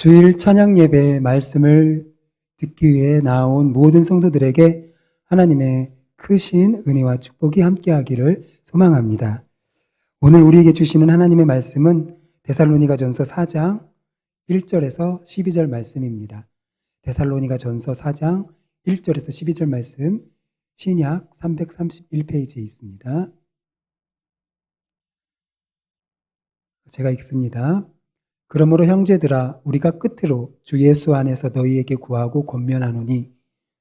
주일 찬양 예배 말씀을 듣기 위해 나온 모든 성도들에게 하나님의 크신 은혜와 축복이 함께하기를 소망합니다. 오늘 우리에게 주시는 하나님의 말씀은 데살로니가전서 4장 1절에서 12절 말씀입니다. 데살로니가전서 4장 1절에서 12절 말씀, 신약 331페이지에 있습니다. 제가 읽습니다. 그러므로 형제들아, 우리가 끝으로 주 예수 안에서 너희에게 구하고 권면하노니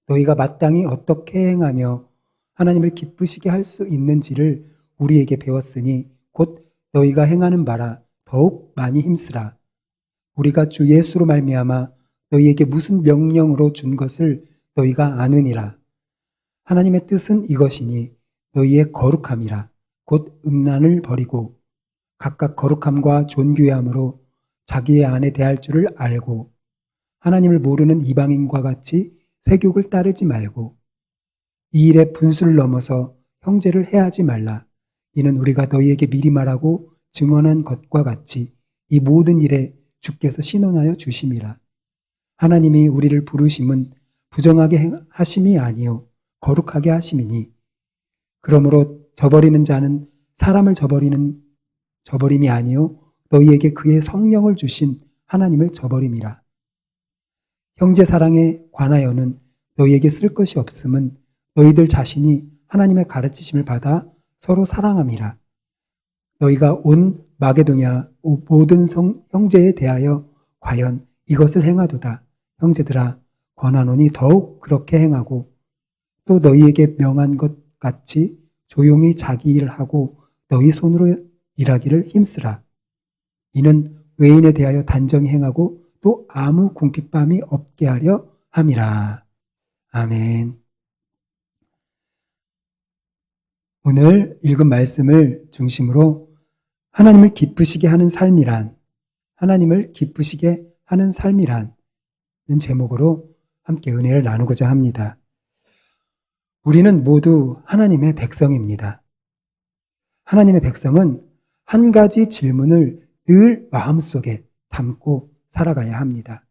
너희가 마땅히 어떻게 행하며 하나님을 기쁘시게 할 수 있는지를 우리에게 배웠으니 곧 너희가 행하는 바라 더욱 많이 힘쓰라. 우리가 주 예수로 말미암아 너희에게 무슨 명령으로 준 것을 너희가 아느니라. 하나님의 뜻은 이것이니 너희의 거룩함이라. 곧 음란을 버리고 각각 거룩함과 존귀함으로 자기의 안에 대할 줄을 알고 하나님을 모르는 이방인과 같이 세욕을 따르지 말고 이 일에 분수를 넘어서 형제를 해하지 말라. 이는 우리가 너희에게 미리 말하고 증언한 것과 같이 이 모든 일에 주께서 신원하여 주심이라. 하나님이 우리를 부르심은 부정하게 하심이 아니요 거룩하게 하심이니 그러므로 저버리는 자는 사람을 저버림이 아니요 너희에게 그의 성령을 주신 하나님을 저버림이라. 형제 사랑에 관하여는 너희에게 쓸 것이 없음은 너희들 자신이 하나님의 가르치심을 받아 서로 사랑함이라. 너희가 온 마게도냐 모든 형제에 대하여 과연 이것을 행하도다. 형제들아, 권하노니 더욱 그렇게 행하고 또 너희에게 명한 것 같이 조용히 자기 일을 하고 너희 손으로 일하기를 힘쓰라. 이는 외인에 대하여 단정히 행하고 또 아무 궁핍함이 없게 하려 함이라. 아멘. 오늘 읽은 말씀을 중심으로 하나님을 기쁘시게 하는 삶이란 제목으로 함께 은혜를 나누고자 합니다. 우리는 모두 하나님의 백성입니다. 하나님의 백성은 한 가지 질문을 늘 마음속에 담고 살아가야 합니다.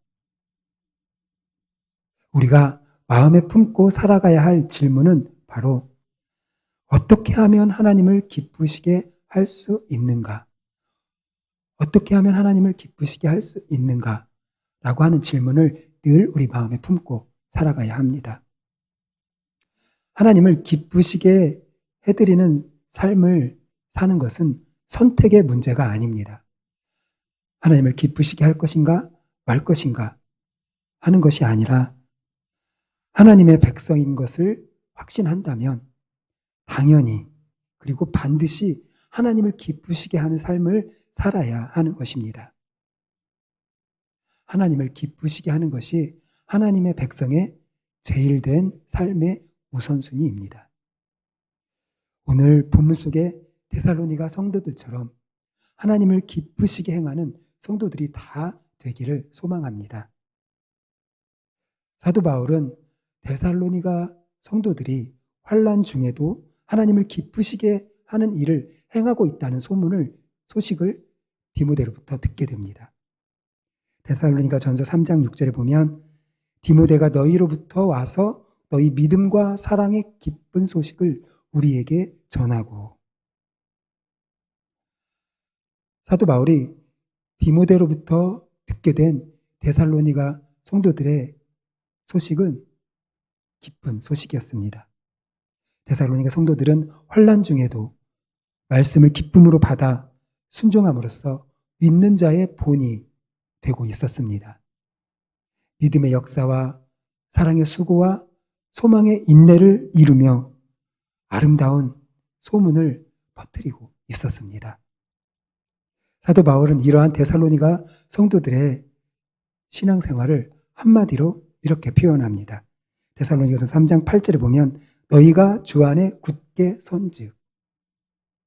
우리가 마음에 품고 살아가야 할 질문은 바로 어떻게 하면 하나님을 기쁘시게 할 수 있는가? 어떻게 하면 하나님을 기쁘시게 할 수 있는가? 라고 하는 질문을 늘 우리 마음에 품고 살아가야 합니다. 하나님을 기쁘시게 해드리는 삶을 사는 것은 선택의 문제가 아닙니다. 하나님을 기쁘시게 할 것인가 말 것인가 하는 것이 아니라 하나님의 백성인 것을 확신한다면 당연히 그리고 반드시 하나님을 기쁘시게 하는 삶을 살아야 하는 것입니다. 하나님을 기쁘시게 하는 것이 하나님의 백성의 제일된 삶의 우선순위입니다. 오늘 본문 속에 데살로니가 성도들처럼 하나님을 기쁘시게 행하는 성도들이 다 되기를 소망합니다. 사도 바울은 데살로니가 성도들이 환난 중에도 하나님을 기쁘시게 하는 일을 행하고 있다는 소식을 디모데로부터 듣게 됩니다. 데살로니가전서 3장 6절에 보면 디모데가 너희로부터 와서 너희 믿음과 사랑의 기쁜 소식을 우리에게 전하고, 사도 바울이 디모데로부터 듣게 된 데살로니가 성도들의 소식은 기쁜 소식이었습니다. 데살로니가 성도들은 환난 중에도 말씀을 기쁨으로 받아 순종함으로써 믿는 자의 본이 되고 있었습니다. 믿음의 역사와 사랑의 수고와 소망의 인내를 이루며 아름다운 소문을 퍼뜨리고 있었습니다. 사도 바울은 이러한 데살로니가 성도들의 신앙생활을 한마디로 이렇게 표현합니다. 데살로니가서 3장 8절에 보면 너희가 주 안에 굳게 선즉,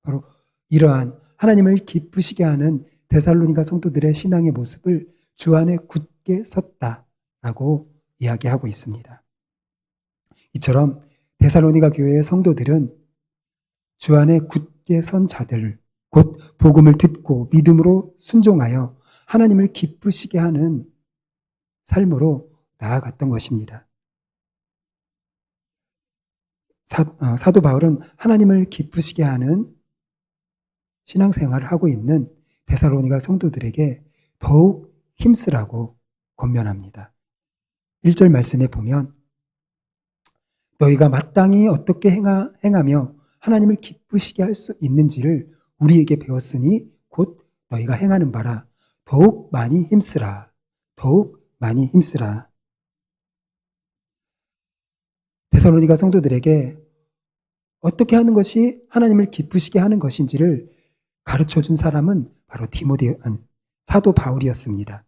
바로 이러한 하나님을 기쁘시게 하는 데살로니가 성도들의 신앙의 모습을 주 안에 굳게 섰다라고 이야기하고 있습니다. 이처럼 데살로니가 교회의 성도들은 주 안에 굳게 선 자들, 곧 복음을 듣고 믿음으로 순종하여 하나님을 기쁘시게 하는 삶으로 나아갔던 것입니다. 사도 바울은 하나님을 기쁘시게 하는 신앙생활을 하고 있는 데살로니가 성도들에게 더욱 힘쓰라고 권면합니다. 1절 말씀에 보면 너희가 마땅히 어떻게 행하며 하나님을 기쁘시게 할 수 있는지를 우리에게 배웠으니 곧 너희가 행하는 바라. 더욱 많이 힘쓰라. 더욱 많이 힘쓰라. 데살로니가 성도들에게 어떻게 하는 것이 하나님을 기쁘시게 하는 것인지를 가르쳐준 사람은 바로 사도 바울이었습니다.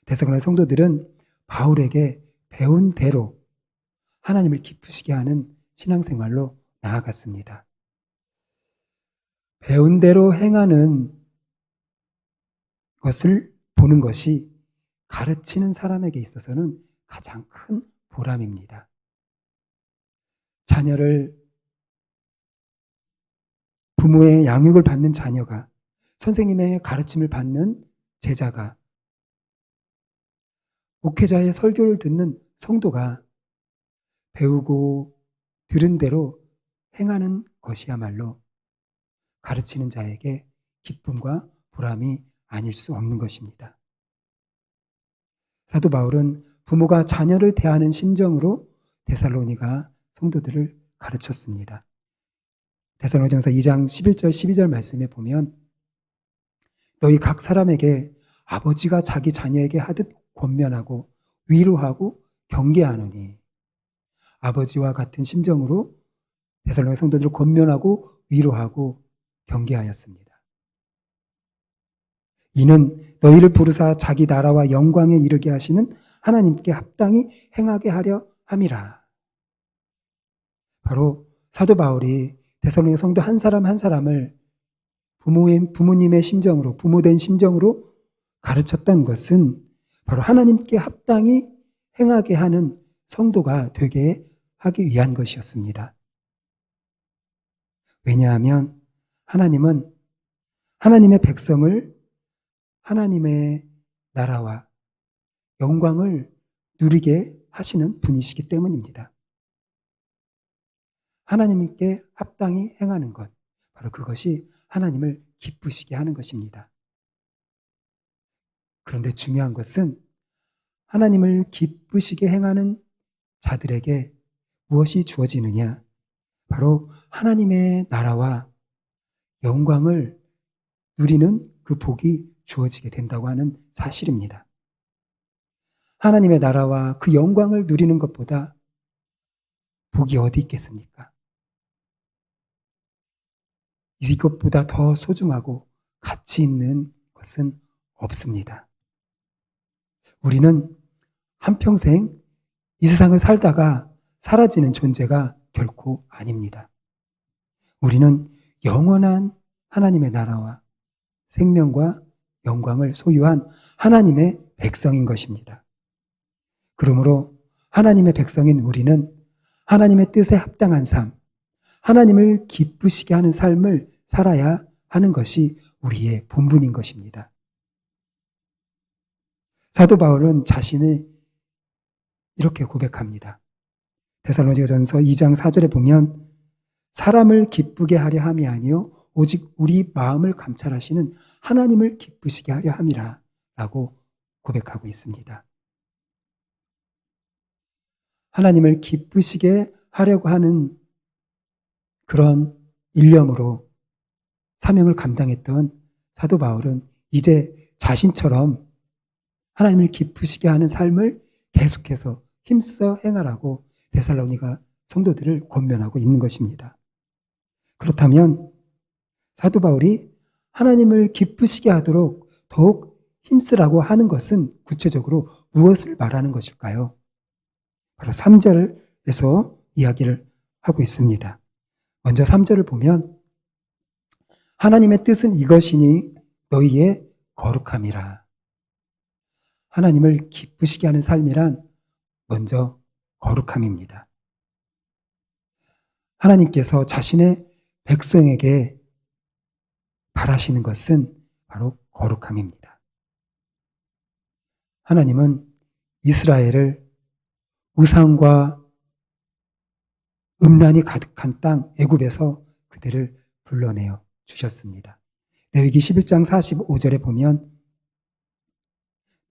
데살로니가 성도들은 바울에게 배운 대로 하나님을 기쁘시게 하는 신앙생활로 나아갔습니다. 배운 대로 행하는 것을 보는 것이 가르치는 사람에게 있어서는 가장 큰 보람입니다. 부모의 양육을 받는 자녀가, 선생님의 가르침을 받는 제자가, 목회자의 설교를 듣는 성도가 배우고 들은 대로 행하는 것이야말로 가르치는 자에게 기쁨과 보람이 아닐 수 없는 것입니다. 사도 바울은 부모가 자녀를 대하는 심정으로 데살로니가 성도들을 가르쳤습니다. 데살로니가전서 2장 11절 12절 말씀에 보면 너희 각 사람에게 아버지가 자기 자녀에게 하듯 권면하고 위로하고 경계하노니 아버지와 같은 심정으로 데살로니가 성도들을 권면하고 위로하고 경계하였습니다. 이는 너희를 부르사 자기 나라와 영광에 이르게 하시는 하나님께 합당히 행하게 하려 함이라. 바로 사도 바울이 데살로니가 성도 한 사람 한 사람을 부모님의 심정으로, 부모된 심정으로 가르쳤던 것은 바로 하나님께 합당히 행하게 하는 성도가 되게 하기 위한 것이었습니다. 왜냐하면 하나님은 하나님의 백성을 하나님의 나라와 영광을 누리게 하시는 분이시기 때문입니다. 하나님께 합당히 행하는 것, 바로 그것이 하나님을 기쁘시게 하는 것입니다. 그런데 중요한 것은 하나님을 기쁘시게 행하는 자들에게 무엇이 주어지느냐? 바로 하나님의 나라와 영광을 누리는 그 복이 주어지게 된다고 하는 사실입니다. 하나님의 나라와 그 영광을 누리는 것보다 복이 어디 있겠습니까? 이것보다 더 소중하고 가치 있는 것은 없습니다. 우리는 한평생 이 세상을 살다가 사라지는 존재가 결코 아닙니다. 우리는 영원한 하나님의 나라와 생명과 영광을 소유한 하나님의 백성인 것입니다. 그러므로 하나님의 백성인 우리는 하나님의 뜻에 합당한 삶, 하나님을 기쁘시게 하는 삶을 살아야 하는 것이 우리의 본분인 것입니다. 사도 바울은 자신을 이렇게 고백합니다. 데살로니가전서 2장 4절에 보면 사람을 기쁘게 하려 함이 아니요 오직 우리 마음을 감찰하시는 하나님을 기쁘시게 하려 함이라 라고 고백하고 있습니다. 하나님을 기쁘시게 하려고 하는 그런 일념으로 사명을 감당했던 사도 바울은 이제 자신처럼 하나님을 기쁘시게 하는 삶을 계속해서 힘써 행하라고 데살로니가 성도들을 권면하고 있는 것입니다. 그렇다면 사도 바울이 하나님을 기쁘시게 하도록 더욱 힘쓰라고 하는 것은 구체적으로 무엇을 말하는 것일까요? 바로 3절에서 이야기를 하고 있습니다. 먼저 3절을 보면 하나님의 뜻은 이것이니 너희의 거룩함이라. 하나님을 기쁘시게 하는 삶이란 먼저 거룩함입니다. 하나님께서 자신의 백성에게 바라시는 것은 바로 거룩함입니다. 하나님은 이스라엘을 우상과 음란이 가득한 땅 애굽에서 그들을 불러내어 주셨습니다. 레위기 11장 45절에 보면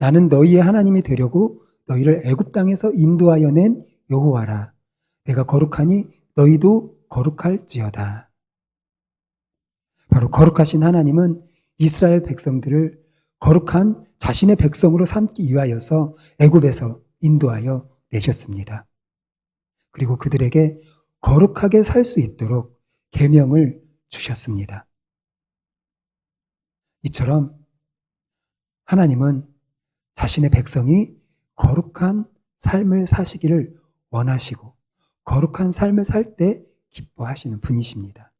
나는 너희의 하나님이 되려고 너희를 애굽 땅에서 인도하여 낸 여호와라. 내가 거룩하니 너희도 거룩할지어다. 바로 거룩하신 하나님은 이스라엘 백성들을 거룩한 자신의 백성으로 삼기 위하여서 애굽에서 인도하여 내셨습니다. 그리고 그들에게 거룩하게 살 수 있도록 계명을 주셨습니다. 이처럼 하나님은 자신의 백성이 거룩한 삶을 사시기를 원하시고 거룩한 삶을 살 때 기뻐하시는 분이십니다.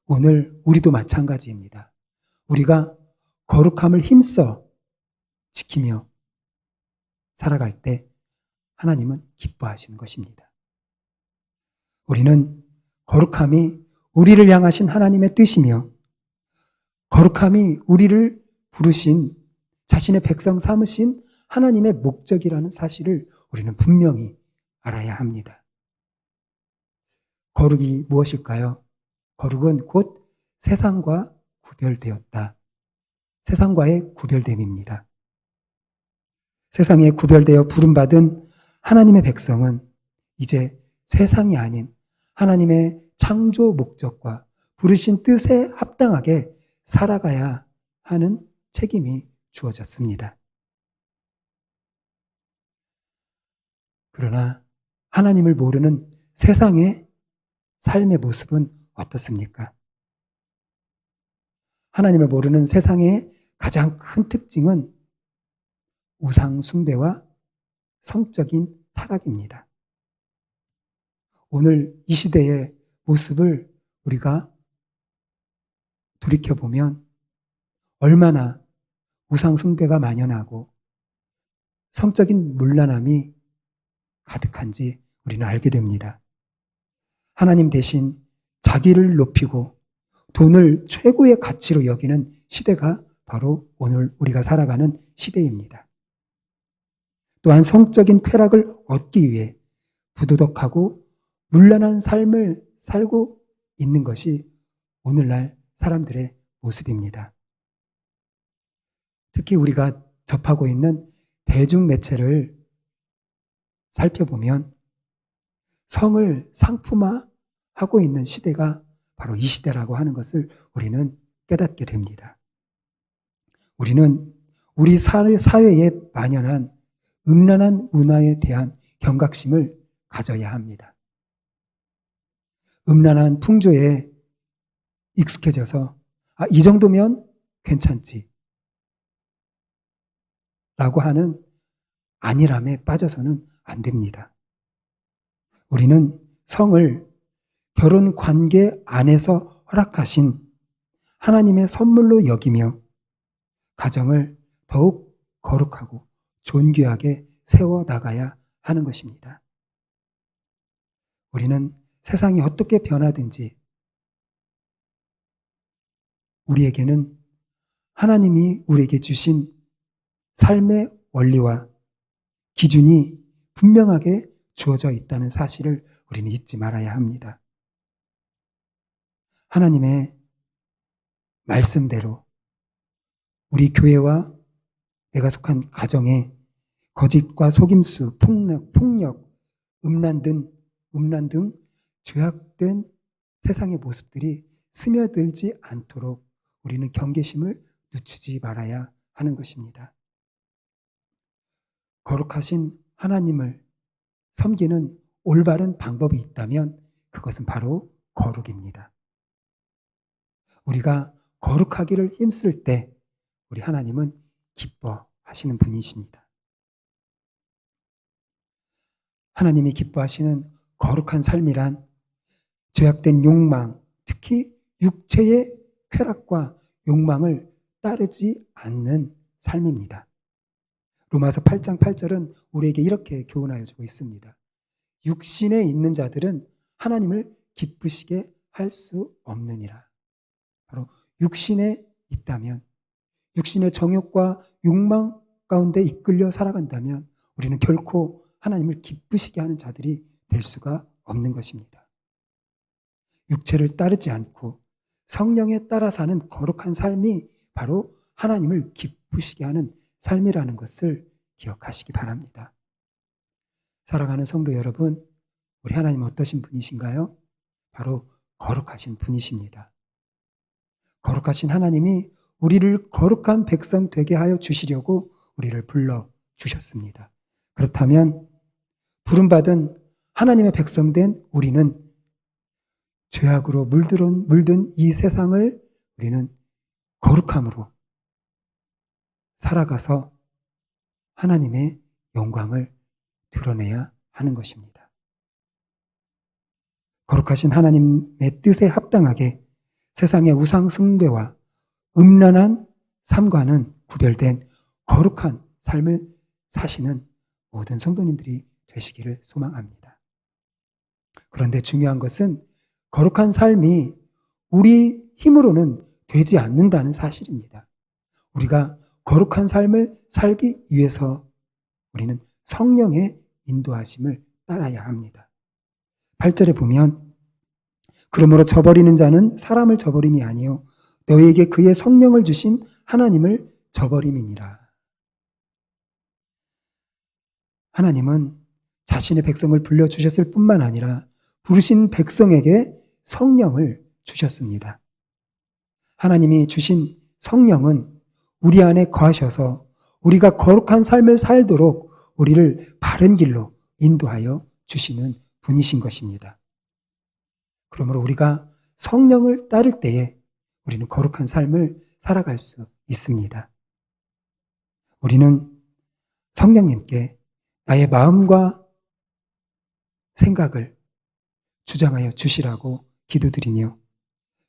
오늘 우리도 마찬가지입니다. 우리가 거룩함을 힘써 지키며 살아갈 때 하나님은 기뻐하시는 것입니다. 우리는 거룩함이 우리를 향하신 하나님의 뜻이며 거룩함이 우리를 부르신 자신의 백성 삼으신 하나님의 목적이라는 사실을 우리는 분명히 알아야 합니다. 거룩이 무엇일까요? 거룩은 곧 세상과 구별되었다. 세상과의 구별됨입니다. 세상에 구별되어 부름받은 하나님의 백성은 이제 세상이 아닌 하나님의 창조 목적과 부르신 뜻에 합당하게 살아가야 하는 책임이 주어졌습니다. 그러나 하나님을 모르는 세상의 삶의 모습은 어떻습니까? 하나님을 모르는 세상의 가장 큰 특징은 우상 숭배와 성적인 타락입니다. 오늘 이 시대의 모습을 우리가 돌이켜보면 얼마나 우상 숭배가 만연하고 성적인 문란함이 가득한지 우리는 알게 됩니다. 하나님 대신 자기를 높이고 돈을 최고의 가치로 여기는 시대가 바로 오늘 우리가 살아가는 시대입니다. 또한 성적인 쾌락을 얻기 위해 부도덕하고 문란한 삶을 살고 있는 것이 오늘날 사람들의 모습입니다. 특히 우리가 접하고 있는 대중매체를 살펴보면 성을 상품화하고 있는 시대가 바로 이 시대라고 하는 것을 우리는 깨닫게 됩니다. 우리는 우리 사회에 만연한 음란한 문화에 대한 경각심을 가져야 합니다. 음란한 풍조에 익숙해져서 이 정도면 괜찮지 라고 하는 안일함에 빠져서는 안 됩니다. 우리는 성을 결혼 관계 안에서 허락하신 하나님의 선물로 여기며 가정을 더욱 거룩하고 존귀하게 세워나가야 하는 것입니다. 우리는 세상이 어떻게 변하든지 우리에게는 하나님이 우리에게 주신 삶의 원리와 기준이 분명하게 주어져 있다는 사실을 우리는 잊지 말아야 합니다. 하나님의 말씀대로 우리 교회와 내가 속한 가정에 거짓과 속임수, 폭력, 음란 등 죄악된 세상의 모습들이 스며들지 않도록 우리는 경계심을 늦추지 말아야 하는 것입니다. 거룩하신 하나님을 섬기는 올바른 방법이 있다면 그것은 바로 거룩입니다. 우리가 거룩하기를 힘쓸 때 우리 하나님은 기뻐하시는 분이십니다. 하나님이 기뻐하시는 거룩한 삶이란 죄악된 욕망, 특히 육체의 쾌락과 욕망을 따르지 않는 삶입니다. 로마서 8장 8절은 우리에게 이렇게 교훈하여 주고 있습니다. 육신에 있는 자들은 하나님을 기쁘시게 할 수 없느니라. 바로 육신에 있다면 육신의 정욕과 욕망 가운데 이끌려 살아간다면 우리는 결코 하나님을 기쁘시게 하는 자들이 될 수가 없는 것입니다. 육체를 따르지 않고 성령에 따라 사는 거룩한 삶이 바로 하나님을 기쁘시게 하는 삶이라는 것을 기억하시기 바랍니다. 사랑하는 성도 여러분, 우리 하나님 어떠신 분이신가요? 바로 거룩하신 분이십니다. 거룩하신 하나님이 우리를 거룩한 백성 되게 하여 주시려고 우리를 불러 주셨습니다. 그렇다면 부름받은 하나님의 백성된 우리는 죄악으로 물든 이 세상을 우리는 거룩함으로 살아가서 하나님의 영광을 드러내야 하는 것입니다. 거룩하신 하나님의 뜻에 합당하게 세상의 우상 숭배와 음란한 삶과는 구별된 거룩한 삶을 사시는 모든 성도님들이 되시기를 소망합니다. 그런데 중요한 것은 거룩한 삶이 우리 힘으로는 되지 않는다는 사실입니다. 우리가 거룩한 삶을 살기 위해서 우리는 성령의 인도하심을 따라야 합니다. 8절에 보면 그러므로 저버리는 자는 사람을 저버림이 아니요 너희에게 그의 성령을 주신 하나님을 저버림이니라. 하나님은 자신의 백성을 불러주셨을 뿐만 아니라 부르신 백성에게 성령을 주셨습니다. 하나님이 주신 성령은 우리 안에 거하셔서 우리가 거룩한 삶을 살도록 우리를 바른 길로 인도하여 주시는 분이신 것입니다. 그러므로 우리가 성령을 따를 때에 우리는 거룩한 삶을 살아갈 수 있습니다. 우리는 성령님께 나의 마음과 생각을 주장하여 주시라고 기도드리며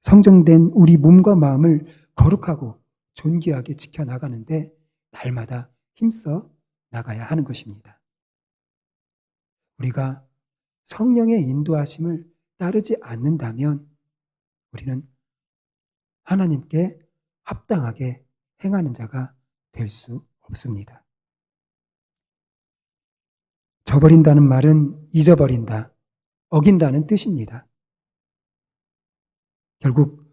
성정된 우리 몸과 마음을 거룩하고 존귀하게 지켜나가는데 날마다 힘써 나가야 하는 것입니다. 우리가 성령의 인도하심을 따르지 않는다면 우리는 하나님께 합당하게 행하는 자가 될 수 없습니다. 저버린다는 말은 잊어버린다, 어긴다는 뜻입니다. 결국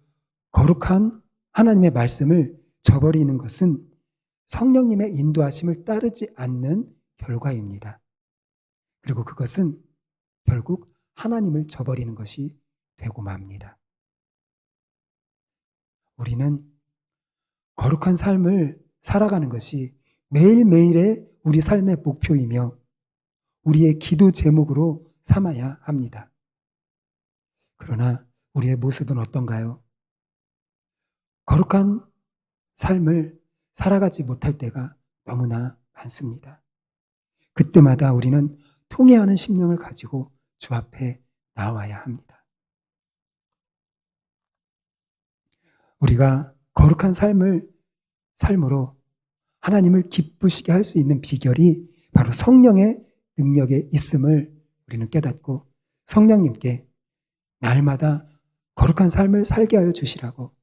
거룩한 하나님의 말씀을 저버리는 것은 성령님의 인도하심을 따르지 않는 결과입니다. 그리고 그것은 결국 하나님을 저버리는 것이 되고 맙니다. 우리는 거룩한 삶을 살아가는 것이 매일매일의 우리 삶의 목표이며 우리의 기도 제목으로 삼아야 합니다. 그러나 우리의 모습은 어떤가요? 거룩한 삶을 살아가지 못할 때가 너무나 많습니다. 그때마다 우리는 통회하는 심령을 가지고 주 앞에 나와야 합니다. 우리가 거룩한 삶으로 하나님을 기쁘시게 할 수 있는 비결이 바로 성령의 능력에 있음을 우리는 깨닫고 성령님께 날마다 거룩한 삶을 살게 하여 주시라고,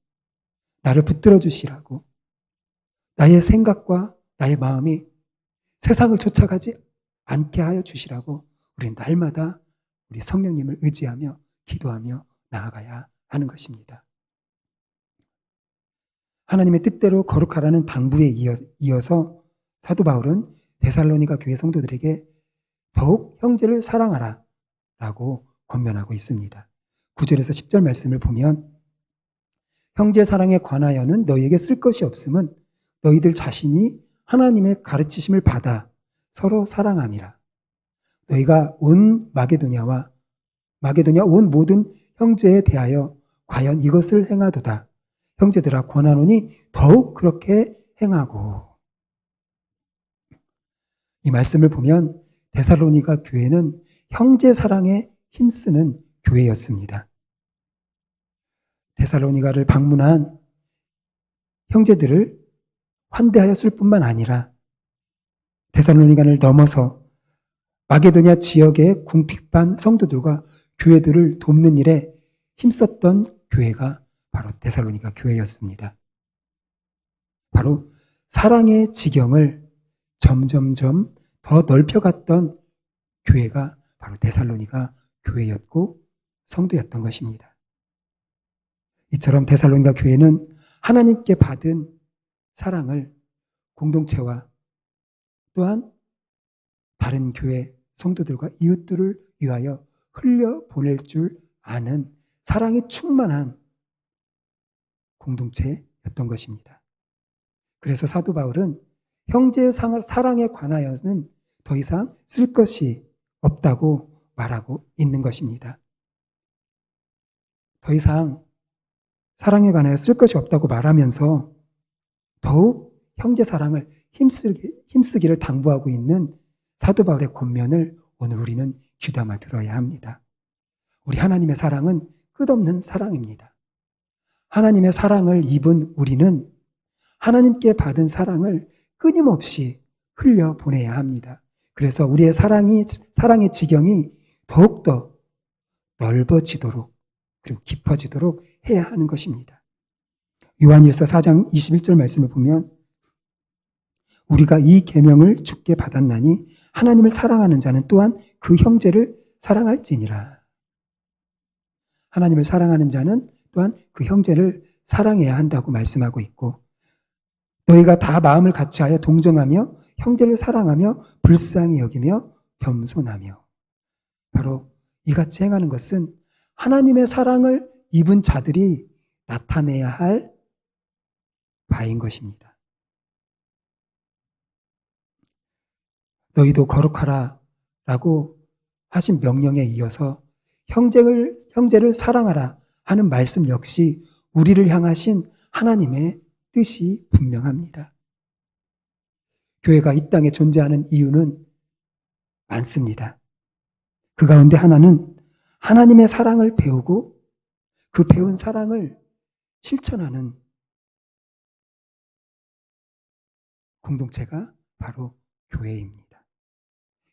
나를 붙들어 주시라고, 나의 생각과 나의 마음이 세상을 쫓아가지 않게 하여 주시라고 우리는 날마다 우리 성령님을 의지하며 기도하며 나아가야 하는 것입니다. 하나님의 뜻대로 거룩하라는 당부에 이어서 사도 바울은 데살로니가 교회 성도들에게 더욱 형제를 사랑하라 라고 권면하고 있습니다. 9절에서 10절 말씀을 보면 형제 사랑에 관하여는 너희에게 쓸 것이 없음은 너희들 자신이 하나님의 가르치심을 받아 서로 사랑함이라. 너희가 온 마게도냐 온 모든 형제에 대하여 과연 이것을 행하도다. 형제들아 권하노니 더욱 그렇게 행하고. 이 말씀을 보면 데살로니가 교회는 형제 사랑에 힘쓰는 교회였습니다. 데살로니가를 방문한 형제들을 환대하였을 뿐만 아니라 데살로니가를 넘어서 마게도냐 지역의 궁핍한 성도들과 교회들을 돕는 일에 힘썼던 교회가 바로 데살로니가 교회였습니다. 바로 사랑의 지경을 점점점 더 넓혀갔던 교회가 바로 데살로니가 교회였고 성도였던 것입니다. 이처럼 데살로니가 교회는 하나님께 받은 사랑을 공동체와 또한 다른 교회 성도들과 이웃들을 위하여 흘려보낼 줄 아는 사랑이 충만한 공동체였던 것입니다. 그래서 사도 바울은 형제의 사랑에 관하여는 더 이상 쓸 것이 없다고 말하고 있는 것입니다. 더 이상 사랑에 관하여 쓸 것이 없다고 말하면서 더욱 형제 사랑을 힘쓰기를 당부하고 있는 사도 바울의 권면을 오늘 우리는 귀담아 들어야 합니다. 우리 하나님의 사랑은 끝없는 사랑입니다. 하나님의 사랑을 입은 우리는 하나님께 받은 사랑을 끊임없이 흘려보내야 합니다. 그래서 우리의 사랑의 지경이 더욱더 넓어지도록 그리고 깊어지도록 해야 하는 것입니다. 요한일서 4장 21절 말씀을 보면 우리가 이 계명을 주께 받았나니 하나님을 사랑하는 자는 또한 그 형제를 사랑할지니라. 하나님을 사랑하는 자는 또한 그 형제를 사랑해야 한다고 말씀하고 있고 너희가 다 마음을 같이하여 동정하며 형제를 사랑하며 불쌍히 여기며 겸손하며 바로 이같이 행하는 것은 하나님의 사랑을 입은 자들이 나타내야 할 바인 것입니다. 너희도 거룩하라 라고 하신 명령에 이어서 형제를 사랑하라 하는 말씀 역시 우리를 향하신 하나님의 뜻이 분명합니다. 교회가 이 땅에 존재하는 이유는 많습니다. 그 가운데 하나는 하나님의 사랑을 배우고 그 배운 사랑을 실천하는 공동체가 바로 교회입니다.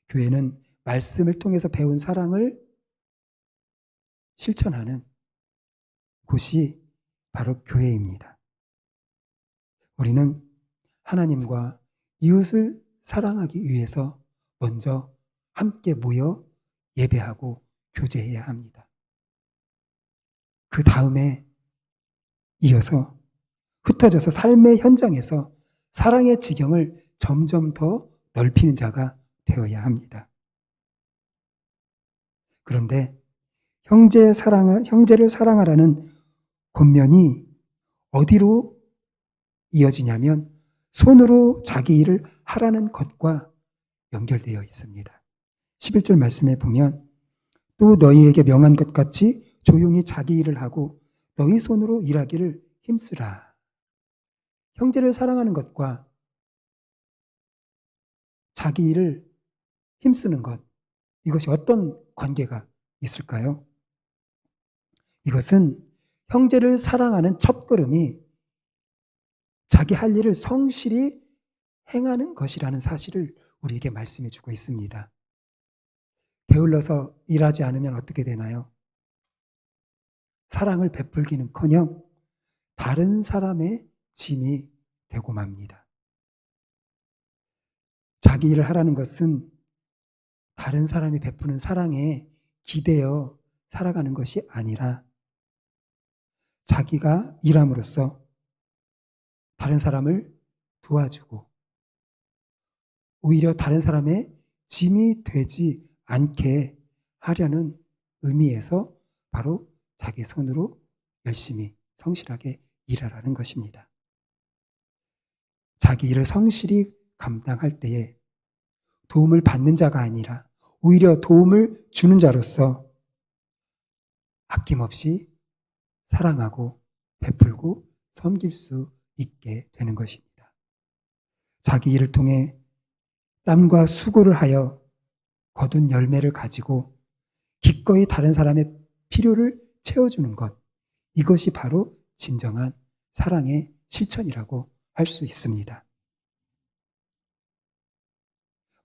교회는 말씀을 통해서 배운 사랑을 실천하는 곳이 바로 교회입니다. 우리는 하나님과 이웃을 사랑하기 위해서 먼저 함께 모여 예배하고 교제해야 합니다. 그 다음에 이어서 흩어져서 삶의 현장에서 사랑의 지경을 점점 더 넓히는 자가 되어야 합니다. 그런데 형제를 사랑하라는 권면이 어디로 이어지냐면 손으로 자기 일을 하라는 것과 연결되어 있습니다. 11절 말씀에 보면 또 너희에게 명한 것 같이 조용히 자기 일을 하고 너희 손으로 일하기를 힘쓰라. 형제를 사랑하는 것과 자기 일을 힘쓰는 것, 이것이 어떤 관계가 있을까요? 이것은 형제를 사랑하는 첫걸음이 자기 할 일을 성실히 행하는 것이라는 사실을 우리에게 말씀해 주고 있습니다. 게을러서 일하지 않으면 어떻게 되나요? 사랑을 베풀기는커녕 다른 사람의 짐이 되고 맙니다. 자기 일을 하라는 것은 다른 사람이 베푸는 사랑에 기대어 살아가는 것이 아니라 자기가 일함으로써 다른 사람을 도와주고 오히려 다른 사람의 짐이 되지 않게 하려는 의미에서 바로 자기 손으로 열심히 성실하게 일하라는 것입니다. 자기 일을 성실히 감당할 때에 도움을 받는 자가 아니라 오히려 도움을 주는 자로서 아낌없이 사랑하고 베풀고 섬길 수 있게 되는 것입니다. 자기 일을 통해 땀과 수고를 하여 거둔 열매를 가지고 기꺼이 다른 사람의 필요를 채워주는 것, 이것이 바로 진정한 사랑의 실천이라고 할 수 있습니다.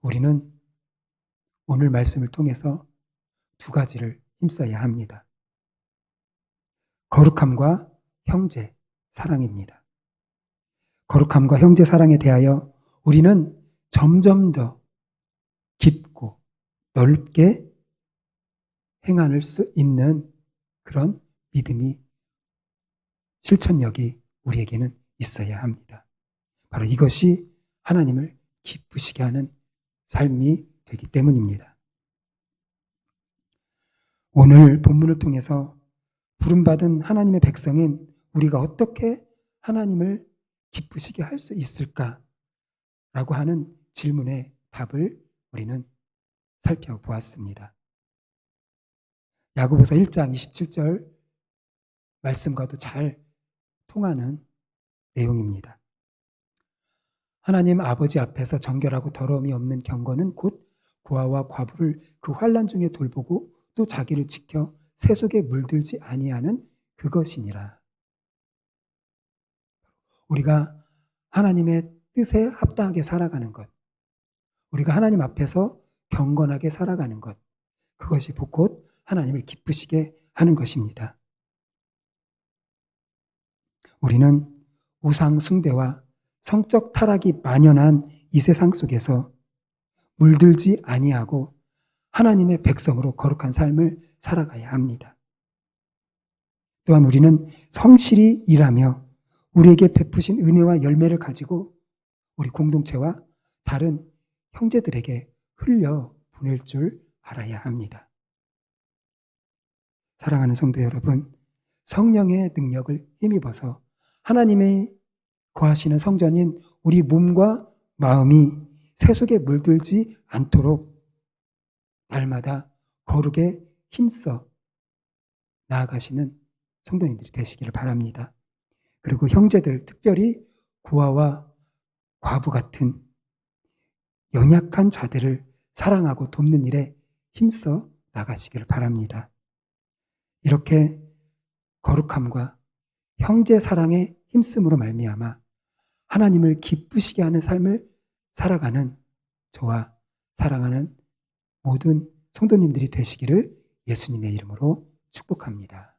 우리는 오늘 말씀을 통해서 두 가지를 힘써야 합니다. 거룩함과 형제 사랑입니다. 거룩함과 형제 사랑에 대하여 우리는 점점 더 깊고 넓게 행할 수 있는 그런 믿음이, 실천력이 우리에게는 있어야 합니다. 바로 이것이 하나님을 기쁘시게 하는 삶이 되기 때문입니다. 오늘 본문을 통해서 부름받은 하나님의 백성인 우리가 어떻게 하나님을 기쁘시게 할 수 있을까라고 하는 질문의 답을 우리는 살펴보았습니다. 야고보서 1장 27절 말씀과도 잘 통하는 내용입니다. 하나님 아버지 앞에서 정결하고 더러움이 없는 경건은 곧 고아와 과부를 그 환난 중에 돌보고 또 자기를 지켜 세속에 물들지 아니하는 그것이니라. 우리가 하나님의 뜻에 합당하게 살아가는 것, 우리가 하나님 앞에서 경건하게 살아가는 것, 그것이 곧 하나님을 기쁘시게 하는 것입니다. 우리는 우상 숭배와 성적 타락이 만연한 이 세상 속에서 물들지 아니하고 하나님의 백성으로 거룩한 삶을 살아가야 합니다. 또한 우리는 성실히 일하며 우리에게 베푸신 은혜와 열매를 가지고 우리 공동체와 다른 형제들에게 흘려 보낼 줄 알아야 합니다. 사랑하는 성도 여러분, 성령의 능력을 힘입어서 하나님의 거하시는 성전인 우리 몸과 마음이 세속에 물들지 않도록 날마다 거룩에 힘써 나아가시는 성도님들이 되시기를 바랍니다. 그리고 형제들, 특별히 고아와 과부 같은 연약한 자들을 사랑하고 돕는 일에 힘써 나가시기를 바랍니다. 이렇게 거룩함과 형제 사랑에 힘쓰므로 말미암아 하나님을 기쁘시게 하는 삶을 살아가는 저와 사랑하는 모든 성도님들이 되시기를 예수님의 이름으로 축복합니다.